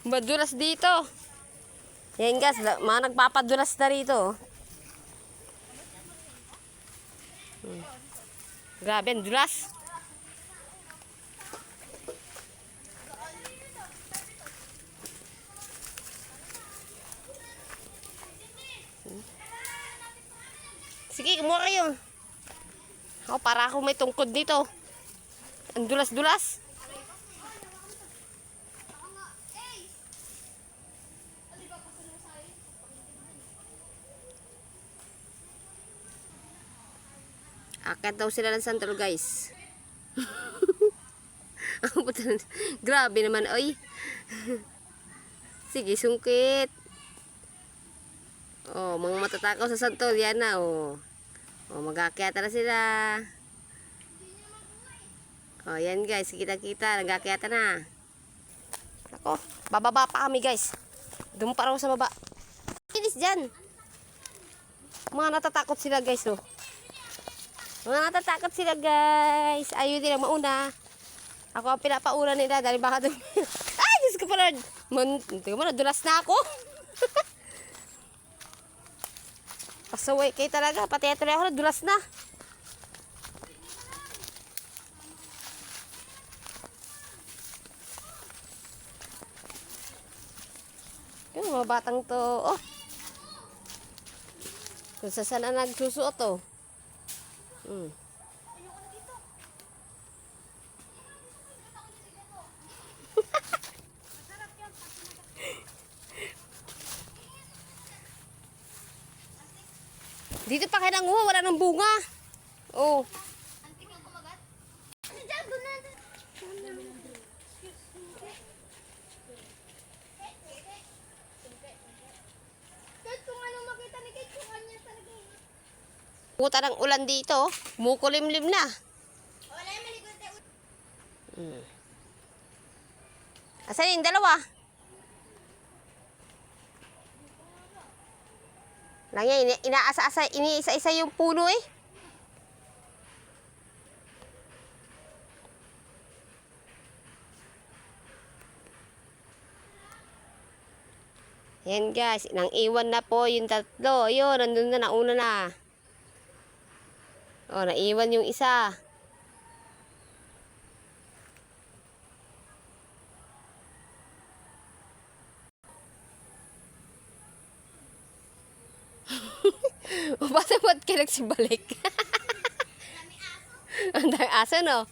Madulas dito. Yan guys, mga nagpapadulas na rito. Grabe, ang dulas. Sige, kumuha kayo. Ako, para ako may tungkod dito. Ang dulas-dulas. Akit daw sila ng santol, guys. Grabe naman, oy. Sige, sungkit. Oh, mga matatakaw sa santol, yan na, oh. Oh, mag-aakyata na sila. Oh, yan guys, kita-kita, nag-aakyata na. Ako, bababa pa kami guys. Doon pa raw sa baba. Inis dyan. Mga natatakot sila guys, oh. Mga natatakot sila guys. Ayaw nila mauna. Ako ang pinapauna nila dahil baka doon. Ay, Diyos ko pala. Tingnan mo, nadulas na ako. Pasaway kayo talaga. Pati ito na ako, nadulas na. Yung mga batang to. Oh. Kung sa sana nagsusuot, oh. Dito pa kayo nanguha, wala ng bunga. Oh. Antik yung kumagat? Kahit kung ano makita ni Kate, kung kanya talaga eh. Puta ng ulan dito. Mukulimlim na. Wala yung malikot tayo. Asan yung dalawa? Lang yan, iniisa-isa yung puno eh. Yan guys, nang iwan na po yung tatlo. Ayun, nandun na, nauna na. Oh, naiwan yung isa. Bakit ba't ka nagsibalik? Ang dang aso, no?